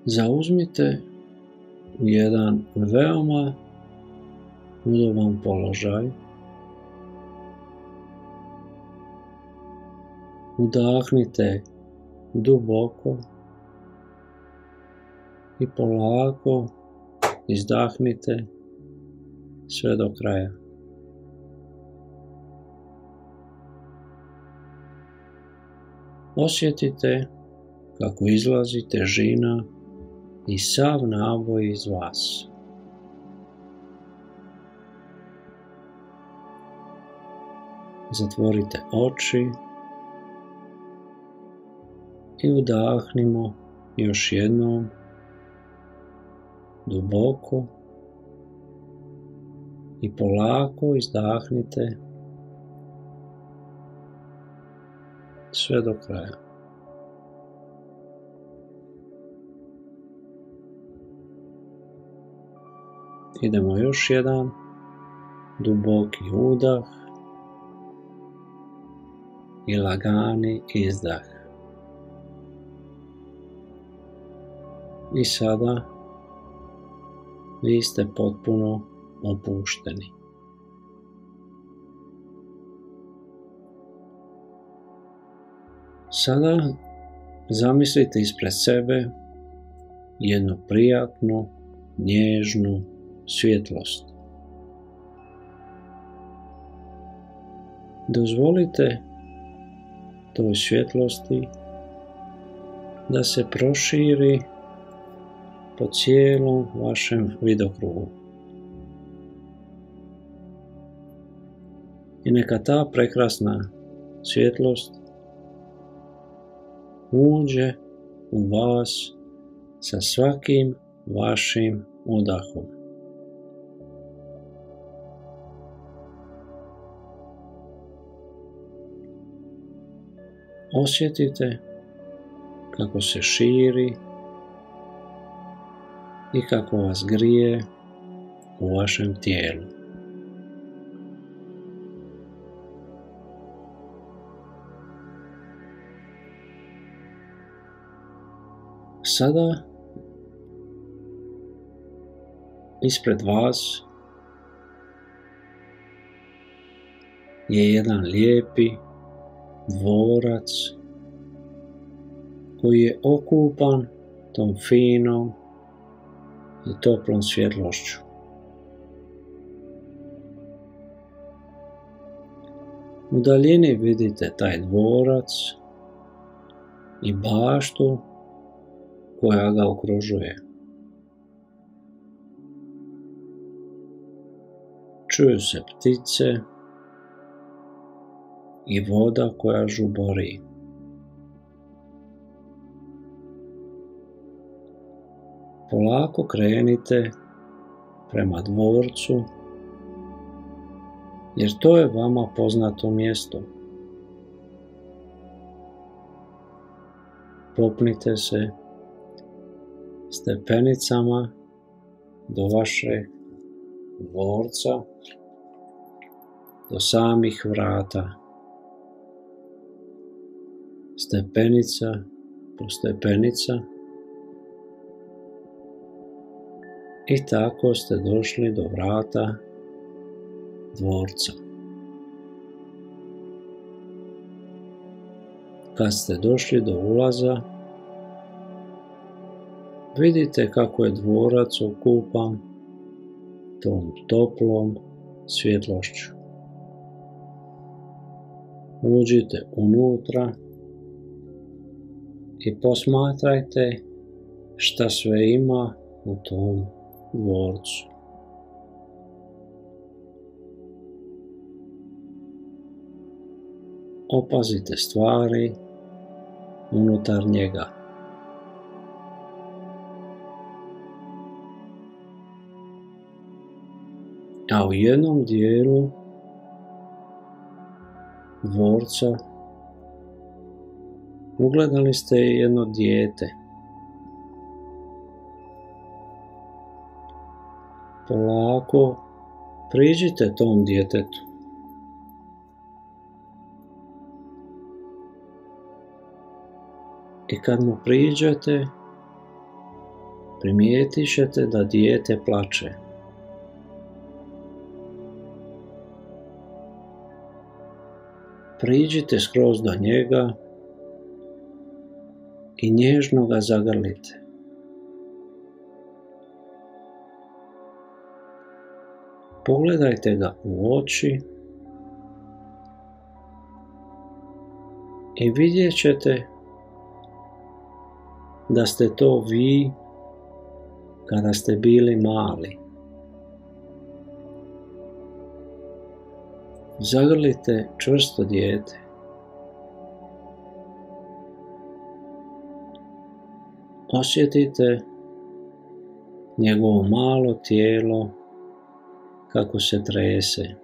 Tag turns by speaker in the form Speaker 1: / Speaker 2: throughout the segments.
Speaker 1: Zauzmite jedan veoma udoban položaj. Udahnite duboko i polako izdahnite sve do kraja. Osjetite kako izlazi težina i sav naboj iz vas. Zatvorite oči i udahnimo još jednom duboko i polako izdahnite sve do kraja. Idemo još jedan duboki udah i lagani izdah. I sada vi ste potpuno opušteni. Sada zamislite ispred sebe jednu prijatnu, nježnu svjetlost. Dozvolite toj svjetlosti da se proširi po cijelom vašem vidokrugu. I neka ta prekrasna svjetlost uđe u vas sa svakim vašim udahom. Osjetite kako se širi i kako vas grije u vašem tijelu. Sada ispred vas je jedan lijepi dvorac koji je okupan tom finom i toplom svjetlošću. U daljini vidite taj dvorac i baštu koja ga okružuje. Čuju se ptice i voda koja žubori. Polako krenite prema dvorcu, jer to je vama poznato mjesto. Popnite se stepenicama do vašeg dvorca, do samih vrata. Stepenica po stepenica i tako ste došli do vrata dvorca. Kad ste došli do ulaza, vidite kako je dvorac okupan tom toplom svjetlošću. Uđite unutra i posmatrajte šta sve ima u tom dvorcu. Opazite stvari unutar njega. A u jednom dijelu dvorca ugledali ste jedno dijete. Polako priđite tom djetetu. I kad mu priđete, primijetit ćete da dijete plače. Priđite skroz do njega i nježno ga zagrlite. Pogledajte ga u oči i vidjet ćete da ste to vi kada ste bili mali. Zagrlite čvrsto dijete. Osjetite njegovo malo tijelo kako se trese.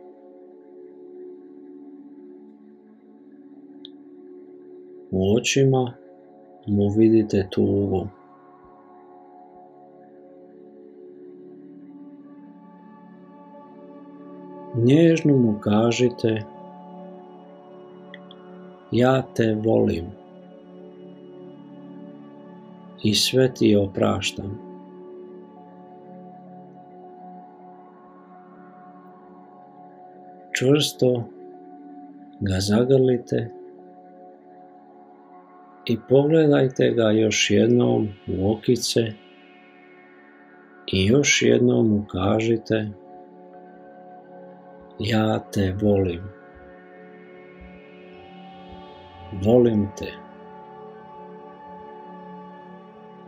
Speaker 1: U očima mu vidite tugu. Nježno mu kažite: ja te volim i sve ti opraštam. Čvrsto ga zagrlite i pogledajte ga još jednom u okice i još jednom mu kažite: ja te volim. Volim te.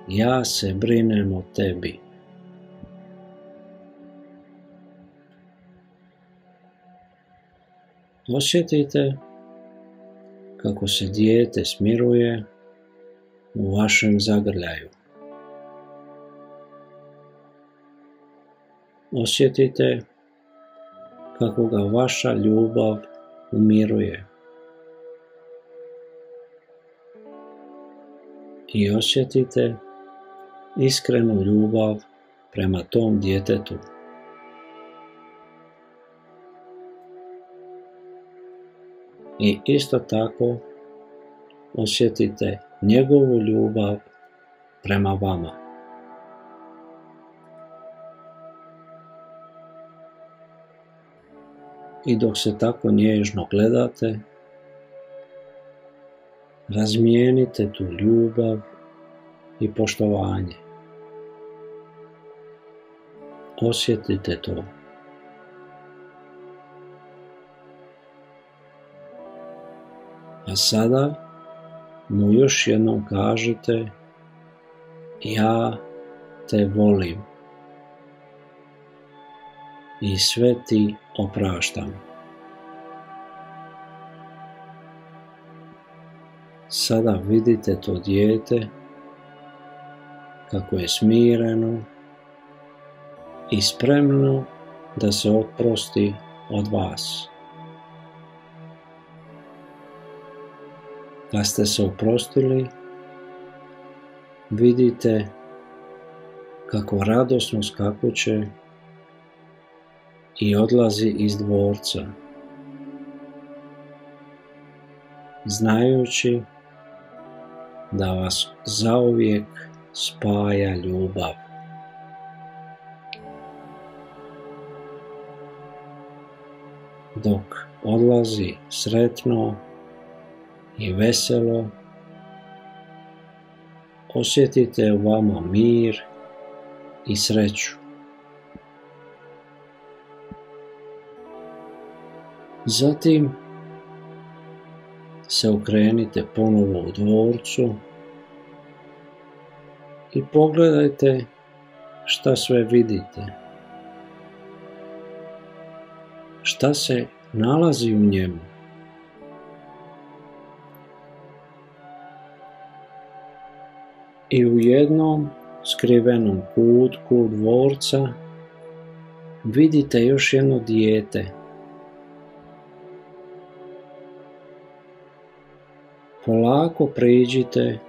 Speaker 1: Ja se brinem o tebi. Osjetite kako se dijete smiruje u vašem zagrljaju. Osjetite kako ga vaša ljubav umiruje. I osjetite iskrenu ljubav prema tom djetetu. I isto tako osjetite njegovu ljubav prema vama. I dok se tako nježno gledate, razmijenite tu ljubav i poštovanje. Osjetite to. A sada mu još jednom kažite: ja te volim i sve ti opraštam. Sada vidite to dijete kako je smireno i spremno da se oprosti od vas. Kad ste se oprostili, vidite kako radosno skakuće i odlazi iz dvorca, znajući da vas zauvijek spaja ljubav. Dok odlazi sretno i veselo, osjetite u vama mir i sreću. Zatim se okrenite ponovo u dvorcu i pogledajte šta sve vidite. Šta se nalazi u njemu. I u jednom skrivenom kutku dvorca vidite još jedno dijete. Polako priđite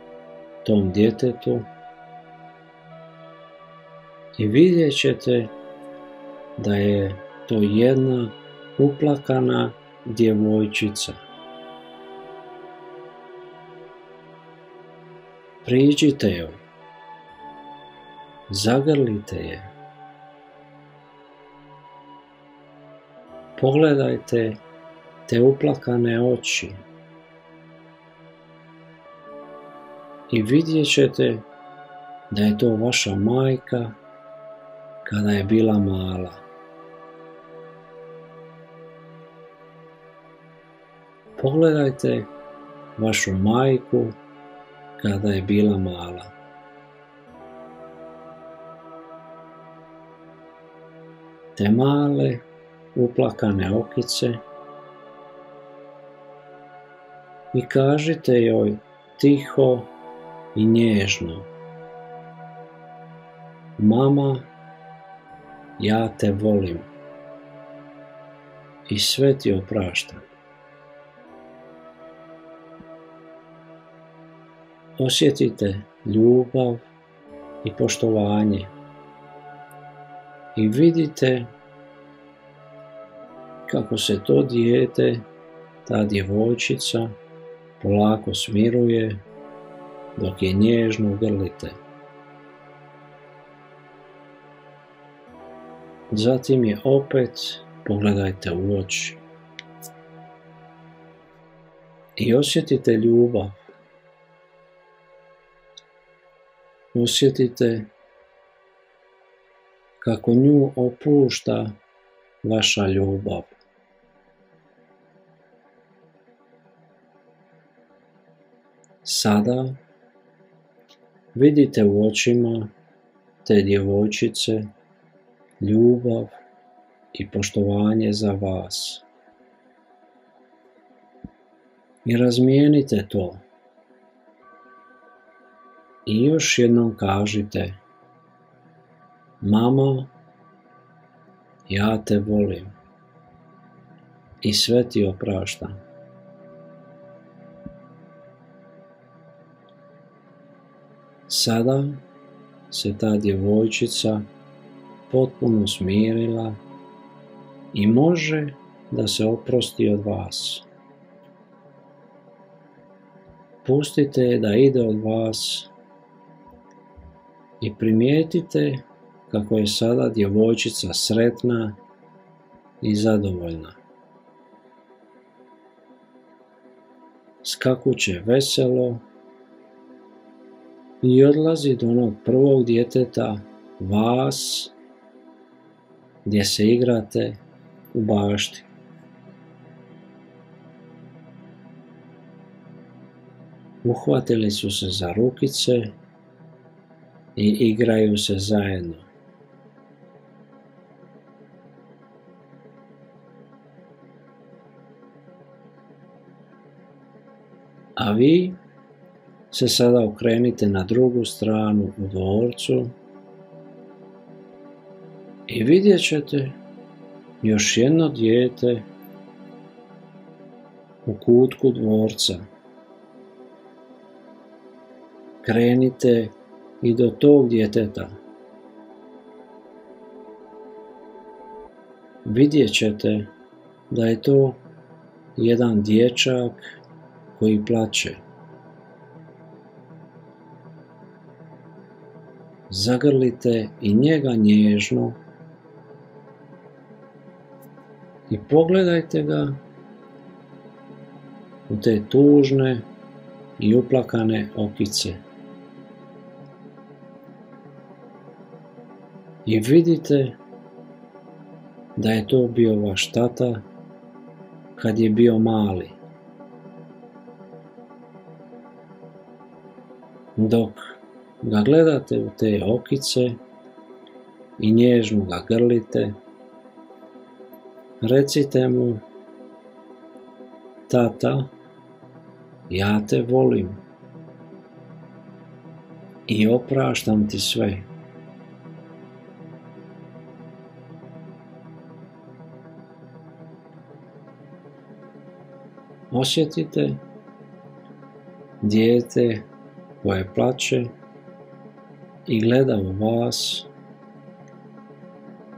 Speaker 1: tom djetetu i vidjet ćete da je to jedna uplakana djevojčica. Priđite joj Zagrlite je. Pogledajte te uplakane oči i vidjet ćete da je to vaša majka kada je bila mala. Pogledajte vašu majku kada je bila mala. Te male uplakane okice i kažite joj tiho i nježno: mama, ja te volim i sve ti opraštam. Osjetite ljubav i poštovanje i vidite kako se to dijete, ta djevojčica, polako smiruje dok je nježno grlite. Zatim je opet pogledajte u oči i osjetite ljubav. Osjetite kako nju opušta vaša ljubav. Sada vidite u očima te djevojčice ljubav i poštovanje za vas. I razmijenite to. I još jednom kažite: mama, ja te volim i sve ti opraštam. Sada se ta djevojčica potpuno smirila i može da se oprosti od vas. Pustite je da ide od vas i primijetite kako je sada djevojčica sretna i zadovoljna. Skakuće veselo i odlazi do onog prvog djeteta, vas, gdje se igrate u bašti. Uhvatili su se za rukice i igraju se zajedno. A vi se sada okrenite na drugu stranu u dvorcu i vidjet ćete još jedno dijete u kutku dvorca. Krenite i do tog djeteta. Vidjet ćete da je to jedan dječak koji plače. Zagrlite i njega nježno i pogledajte ga u te tužne i uplakane okice. I vidite da je to bio vaš tata kad je bio mali. Dok ga gledate u te okice i nježno ga grlite, recite mu: tata, ja te volim i opraštam ti sve. Osjetite dijete koje plače i gleda u vas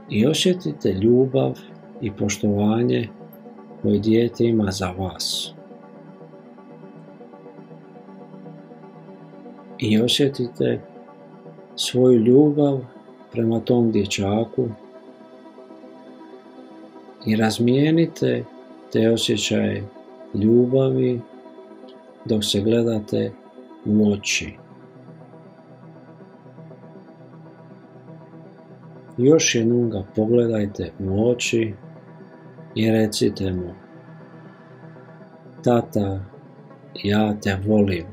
Speaker 1: i osjetite ljubav i poštovanje koje dijete ima za vas. I osjetite svoju ljubav prema tom dječaku i razmijenite te osjećaje ljubavi dok se gledate u oči. Još jednom ga pogledajte u oči i recite mu: tata, ja te volim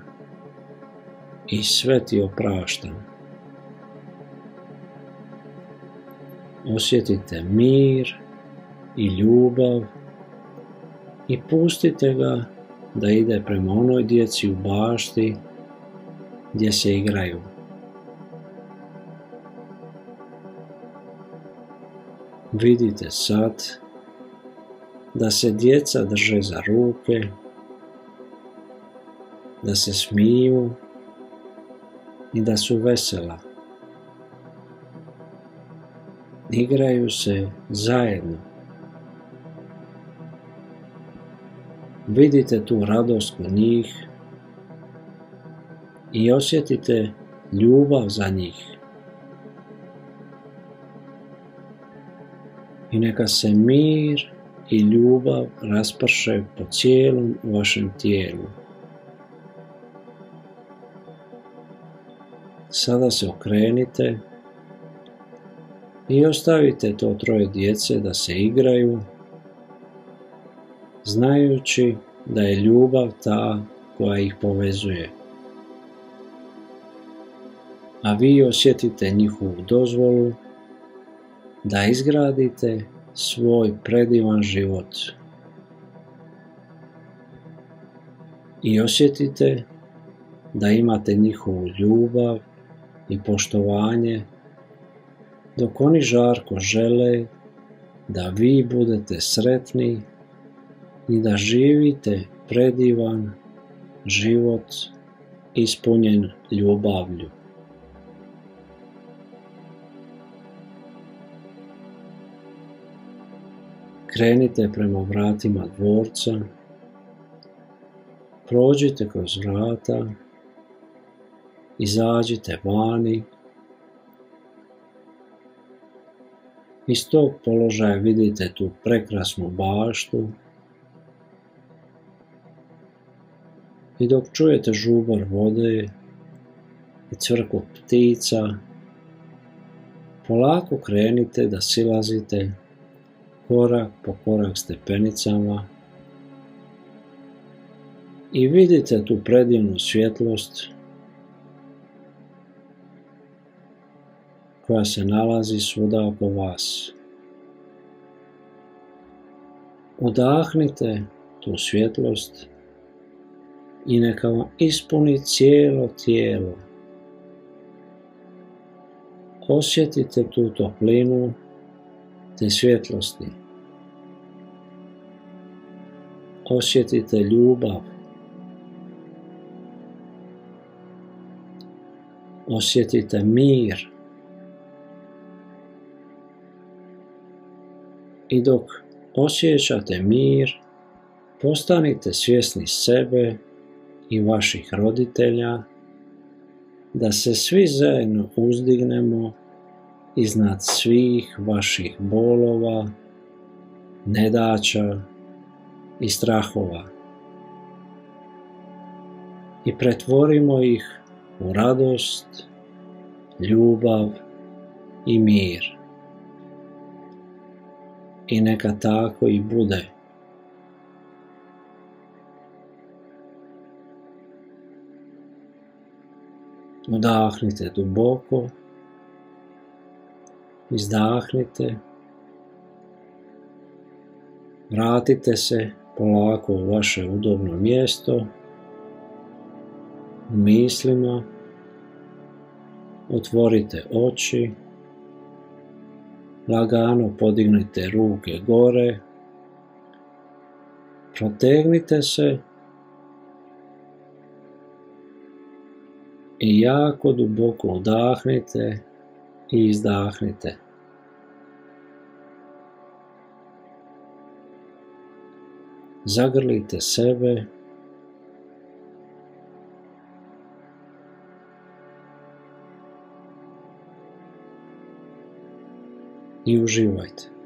Speaker 1: i sve ti opraštam. Osjetite mir i ljubav i pustite ga da ide prema onoj djeci u bašti gdje se igraju. Vidite sad da se djeca drže za ruke, da se smiju i da su vesela. Igraju se zajedno. Vidite tu radost kod njih i osjetite ljubav za njih. I neka se mir i ljubav rasprše po cijelom vašem tijelu. Sada se okrenite i ostavite to troje djece da se igraju, znajući da je ljubav ta koja ih povezuje. A vi osjetite njihovu dozvolu da izgradite svoj predivan život. I osjetite da imate njihovu ljubav i poštovanje, dok oni žarko žele da vi budete sretni i da živite predivan život ispunjen ljubavlju. Krenite prema vratima dvorca, prođite kroz vrata, izađite vani. Iz tog položaja vidite tu prekrasnu baštu i dok čujete žubar vode i cvrkot ptica, polako krenite da silazite korak po korak stepenicama i vidite tu predivnu svjetlost koja se nalazi svuda oko vas. Udahnite tu svjetlost i neka vam ispuni cijelo tijelo. Osjetite tu toplinu te svjetlosti. Osjetite ljubav. Osjetite mir. I dok osjećate mir, postanite svjesni sebe i vaših roditelja, da se svi zajedno uzdignemo iznad svih vaših bolova, nedaća i strahova i pretvorimo ih u radost, ljubav i mir. I neka tako i bude. Udahnite duboko, izdahnite, vratite se polako u vaše udobno mjesto, u mislima, otvorite oči, lagano podignite ruke gore, protegnite se i jako duboko udahnite i izdahnite. Zagrlite sebe i uživajte.